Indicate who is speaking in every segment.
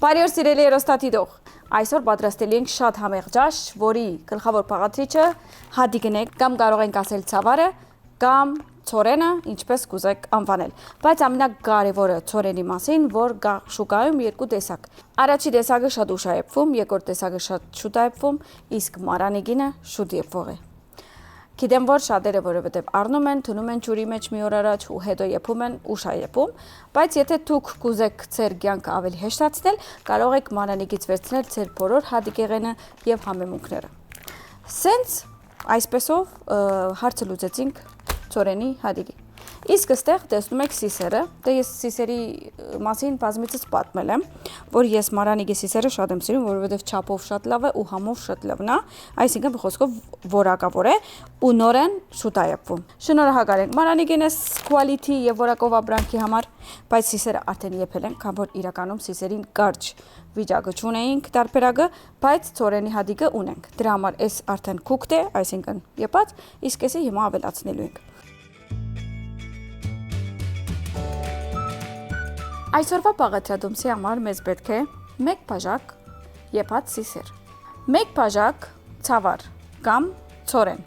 Speaker 1: Բարի օր սիրելի երոստատիտող, այսօր պատրաստելի ենք շատ համեղ ջաշ, որի գլխավոր բաղադրիչը հադիգն է, կամ կարող ենք ասել ցավարը, կամ ցորենը, ինչպես կուզեք անվանել։ Բայց ամենակարևորը ցորենի մասին, որ կա շուկայում երկու տեսակ։ Առաջի տեսակը շատ ուշ է եփվում, երկրորդ տեսակը շատ շուտ է եփվում, իսկ մարանիգինը շուտ եփվող է։ Գիտեմ, որ շատերը որովհետև առնում են, թունում են ջուրի մեջ մի օր առաջ ու հետո եփում են, ուշ է եփում, բայց եթե դուք կուզեք ձեր կյանքը ավելի հեշտացնել, կարող եք մանանիկից վերցնել ձեր բոլոր հադիգեղենը եւ համեմունքները։ Սենց այսպեսով հարցը լուծեցինք ցորենի հադիգի։ Իսկ այստեղ տեսնում եք սիսերը, դե ես սիսերի մասին բազմիցս պատմել եմ, որ ես մարանիգի սիսերը շատ եմ սիրում, որովհետև չափով շատ լավ է ու համով շատ լավն է, այսինքն խոսքով որակավոր է ու նորեն շուտ է եփվում։ Շնորհակալ ենք մարանիգինես quality եւ որակով ապրանքի համար, բայց սիսերը արդեն եփել են, քան որ իրականում սիսերին կարճ վիճակը չունեինք տարբերակը, բայց ցորենի հադիգը ունենք։ Դրա համար էս արդեն cooked է, այսինքն եփած, իսկ էսի հիմա ավելացնելու ենք։ Այսօրվա բաղադրատոմսի համար մեզ պետք է 1 բաժակ եփած սիսեր, 1 բաժակ ցավար կամ ցորեն,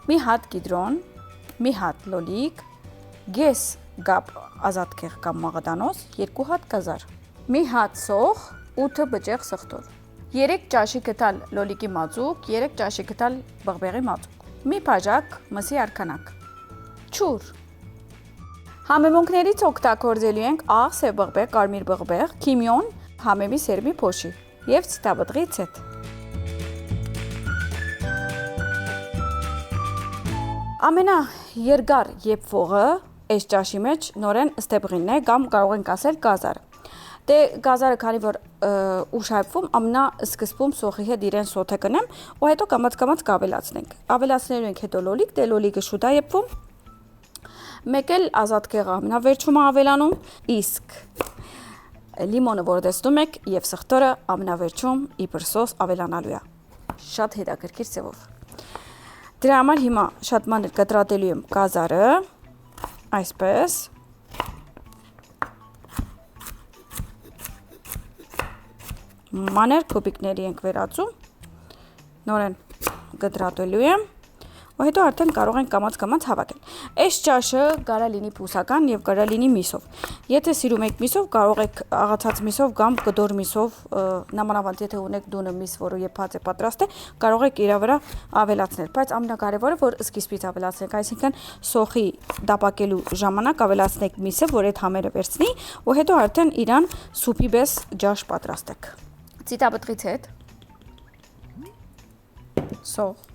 Speaker 1: մի հատ կիդրոն, մի հատ լոլիկ, գես գապ ազատքեղ կամ մաղադանոց, 2 հատ կազար, մի հատ սոխ, 8 բջեղ սխտոր, 3 ճաշի գտալ լոլիկի մածուկ, 3 ճաշի գտալ բղբեղի մածուկ, մի բաժակ մսի արքանակ, ջուր։ Համեմունքներից օգտագործելու ենք աղ, սև բղբեղ, կարմիր բղբեղ, քիմիոն, համեմի սերմի փոշի եւ ցտաբդղի ցետ։ Ամենաերկար եփվողը այս ճաշի մեջ նորեն ստեբղինն է կամ կարող ենք ասել գազարը։ Դե գազարը քանի որ ուշ եփվում, ամենասկզբում սոխի հետ իրեն սոթե կնեմ ու հետո կամաց կավելացնենք։ Ավելացնելու ենք հետո լոլիկ, դե լոլիկը շուտ է եփվում։ Մեկ էլ ազատքեղը ամենավերջում է ավելանում, իսկ լիմոնը որ տեսնում եք եւ սխտորը ամենավերջում իբր սոս ավելանալու է։ Շատ հետաքրքիր ձևով։ Դրա համար հիմա շատ մանր կտրատելու եմ գազարը, այսպես։ Մանր կուբիկների ենք վերածում, նորեն կտրատելու եմ։ Ու հետո արդեն կարող ենք կամաց հավաքել։ Այս ճաշը կարա լինի բուսական եւ կարա լինի միսով։ Եթե սիրում եք միսով, կարող եք աղացած միսով կամ կդոր միսով, նամանավանդ եթե ունեք դունը միս, որը եփած է պատրաստ է, կարող եք իր վրա ավելացնել, բայց ամենակարևորը որ սկիզբից ավելացնեք, այսինքն սոխի դապակելու ժամանակ ավելացնեք միսը, որ այդ համերը վերցնի, ու հետո արդեն իրան սուպի պես ջաշ պատրաստեք։ Ցիտաբտղից հետ սոխ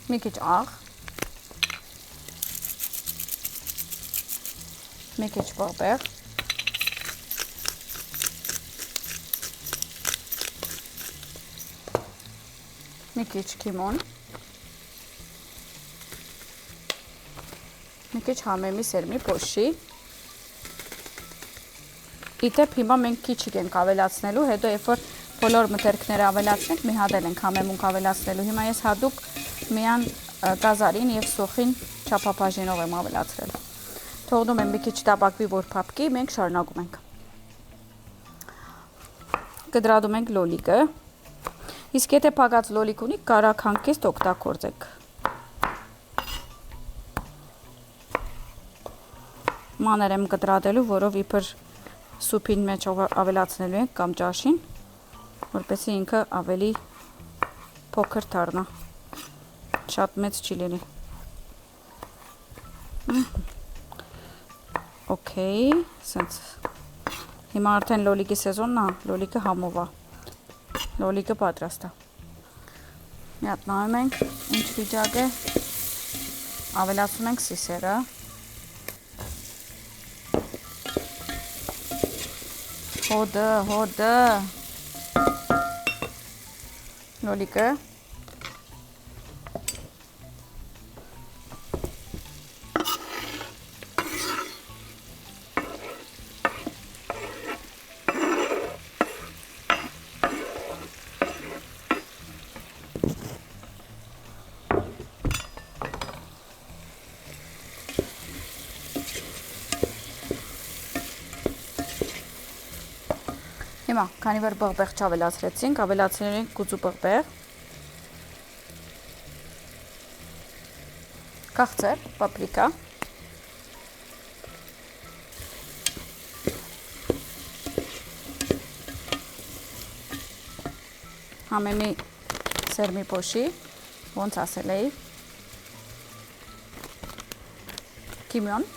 Speaker 1: մի քիչ աղ, մի քիչ բղբեղ, մի քիչ քիմոն, մի քիչ համեմի սերմի փոշի։ Իդեպ հիմա մենք քիչիկ ենք ավելացնելու, հետո երբ որ բոլոր մթերքները ավելացնենք, մի հատ ենք համեմունք ավելացնելու։ Հիմա ես հատուկ միան գազարին եւ սոխին չափաբաժինով եմ ավելացրել։ Թողնում եմ մի քիչ տապակվի, որ փափկի, մենք շարունակում ենք։ Կդրադում ենք լոլիկը։ Իսկ եթե փակած լոլիկ ունի, կարա քանքեստ օգտագործեք։ Մանր եմ կտրատելու, որով իբր սուպին մեջ ավելացնելու ենք կամ ճաշին, որպեսզի ինքը ավելի փոքր դառնա։ Շատ մեծ չի լինի։ Okay, սենց հիմա արդեն լոլիկի սեզոնն է, լոլիկը համով է, լոլիկը պատրաստ է։ Մի հատ նայում ենք, ինչ վիճակ է, ավելացնում ենք սիսերը, հոդը, լոլիկը, Հիմա, քանի որ բղբեղ չավելացրեցինք, ավելացրել ենք կուծու բղբեղ, քաղցր, պապրիկա, համեմի սերմի փոշի, ոնց ասել էի, կիմյոն,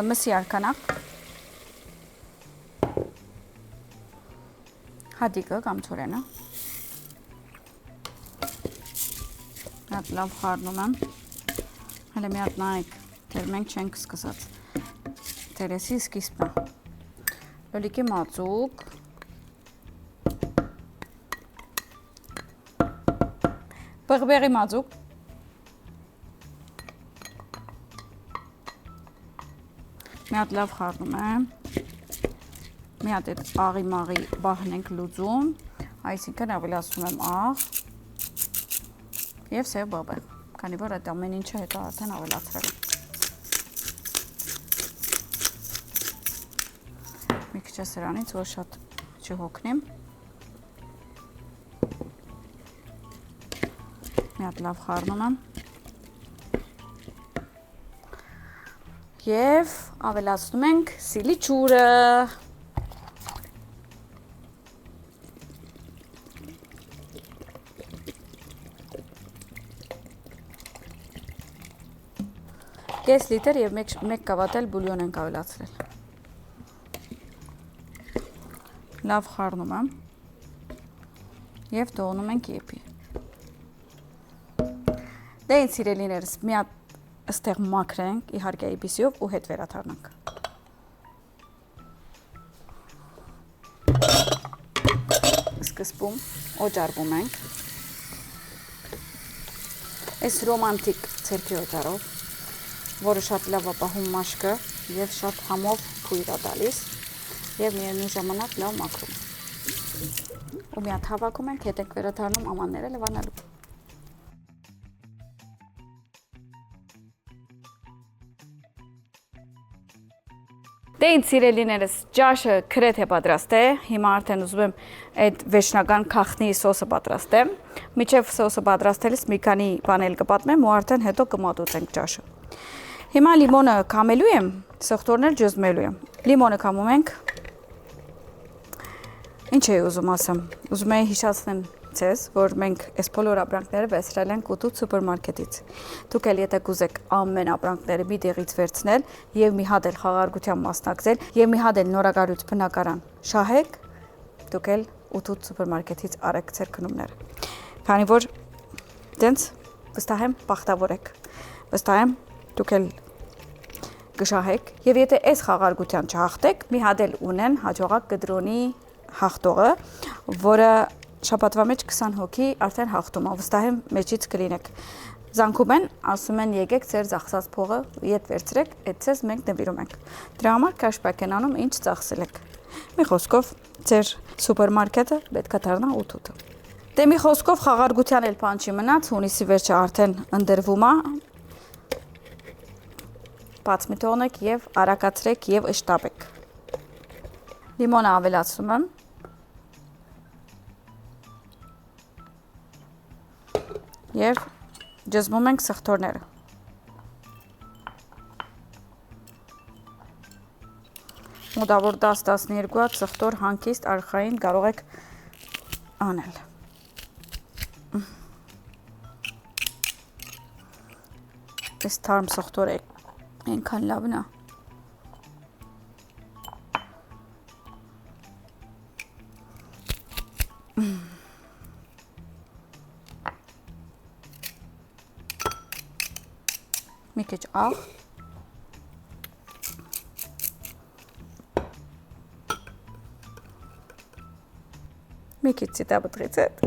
Speaker 1: մսի արքանակ, հադիկը կամ ցորենը, հատ լավ խառնում եմ, հələ մի հատ նայեք, դեռ մենք չենք սկսած, տերեսի սկիզբն է, լոլիկի մածուկ, բղբեղի մածուկ, մի հատ լավ խառնում եմ, մի հատ այդ աղի մաղի բահն ենք լուծում, այսինքն ավելացնում եմ աղ և սև բղբեղ, քանի որ այդ ամեն ինչը հետո արդեն ավելացրել եմ։ Մի քիչ է սրանից, որ շատ չհոգնեմ։ Մի հատ լավ խառնում եմ։ Եվ ավելացնում ենք սիլի ջուրը։ Կես լիտր և մեկ կավատել բուլյոն ենք ավելացրել։ Լավ խառնում եմ և թողնում ենք եփի։ Դե ինձ սիրելիներս, մի հատ այստեղ մաքրենք, իհարկե այդպիսիով ու հետ վերադառնանք։ Սկզբում օջարվում ենք։ Այս ռոմանտիկ ցերքի օջարով, որը շատ լավ է պահում մաշկը և շատ համով փույր է տալիս և միևնույն ժամանակ լավ մաքրում։ Ու մի հատ հավաքում ենք, հետ ենք վերադառնում ամանները լվանալու։ Դե ինձ սիրելիներս, ջաշը գրեթե պատրաստ է, հիմա արդեն ուզում եմ այդ վերջնական քաղտնի սոսը պատրաստեմ, մինչև սոսը պատրաստելիս մի քանի բան էլ կպատմեմ ու արդեն հետո կմատուցենք ջաշը։ Հիմա լիմոնը քամելու եմ, սխտորն էլ ջզմելու եմ։ Լիմոնը քամում ենք։ Ինչ էի ուզում ասեմ, ուզում էի հիշացնեմ ձեզ, որ մենք այս բոլոր ապրանքները վերցրել ենք ուտուտ սուպերմարկետից։ Դուք էլ եթե կուզեք ամեն ապրանքները մի տեղից վերցնել եւ մի հատ էլ խաղարկության մասնակցել եւ մի հատ էլ նորագարույց բնակարան շահեք, դուք էլ ուտուտ սուպերմարկետից արեք ձեր քնումները։ Քանի որ դենց վստահ եմ բախտավոր եք։ Վստահ եմ դուք էլ կշահեք եւ եթե այս խաղարկության չհաղթեք, մի հատ էլ ունեն հաջողակ կդրոնի հաղթողը, որը շաբաթվա մեջ 20 հոգի արդեն հաղթում է, վստահ եմ մեջից կլինեք։ Զանգում են, ասում են եկեք ձեր ծախսած փողը իդ վերցրեք, այդ ցես մենք նվիրում ենք։ Դրա համար cashback են անում, ինչ ծախսել եք։ Մի խոսքով ձեր սուպերմարկետը պետք է դառնա ուտուտը։ Դե մի խոսքով խաղարկության էլ բան չի մնաց, հունիսի վերջը արդեն ընդրվում է։ Բաց մի թողնեք եւ արագացրեք եւ ըշտապեք։ Լիմոնը ավելացնում եմ։ Եվ ջզմում ենք սխտորները։ Մոտավոր 10-12 հատ սխտոր հանգիստ արխային կարող եք անել։ Այս թարմ սխտորը այնքան լավն է։ Մի քիչ աղ, մի քիչ սիտաբտղիցետ,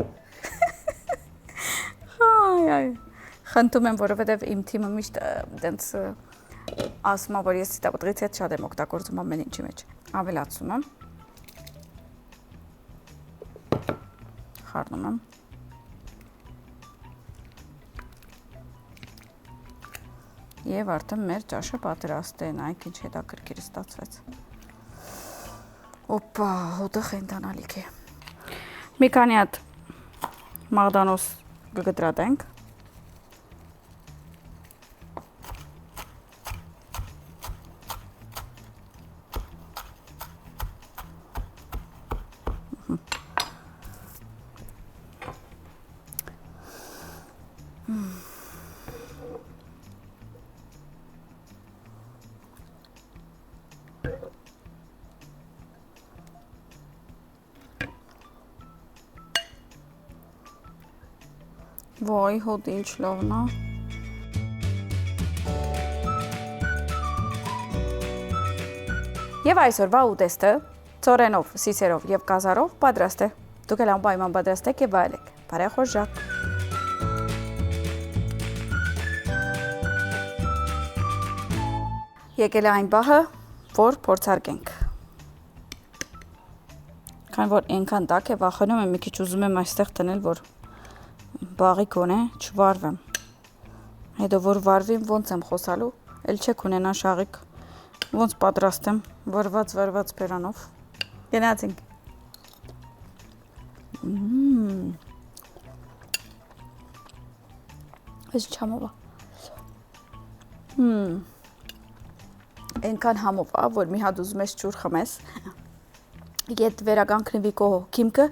Speaker 1: խնդում եմ, որովհետև իմ թիմը միշտ դենց ասում է, որ ես սիտաբտղիցետ շատ եմ օգտագործում ամեն ինչի մեջ, ավելացում եմ, խառնում եմ, Եվ արդեն մեր ճաշը պատրաստ է, նայեք ինչ հետաքրքիր ստացվեց։ Օպա, հոտը խենթանալիք է։ Մի քանի հատ մաղդանոս կգտրատենք։ Ոյ, հոտ ինչ լավն է։ Եվ այսօրվա ուտեստը ծորենով, սիսերով եւ կազարով պատրաստ է։ Դուք էլ անպայման պատրաստեք եւ վայելեք։ Բարեխորժակ։ Եկել է այն պահը, որ փորձարկենք։ Քանի որ այնքան տաք է, վախենում եմ մի քիչ ուզում եմ այստեղ տնել, որ բաղի կոնե չվարվեմ։ Հետո որ վարվիմ ոնց եմ խոսալու, էլ չեք ունենա շաղիկ, ոնց պատրաստեմ վարված բերանով։ Գնացինք։ Այս չամով է։ Այնքան համով է, որ մի հատ ուզում ես ջուր խմես, ետ վերականգնվի քո քիմքը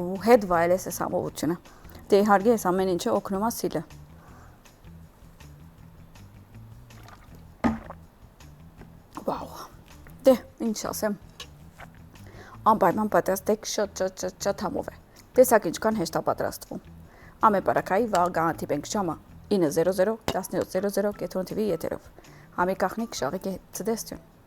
Speaker 1: ու հետ վայելես այս համովությունը։ Դե իհարկե այս ամեն ինչը օգնում է սիլը։ Վաու։ Դե, ինչ ասեմ։ Անպայման պատրաստեք շատ համով է։ Տեսակ ինչքան հեշտ է պատրաստվում։ Ամեպարակայի վաղ գանաթիպենք ժամը 9:00 17:00 Կետրոն TV եթերով։ Համի կախնիկ շաղիկ է ցդեսություն։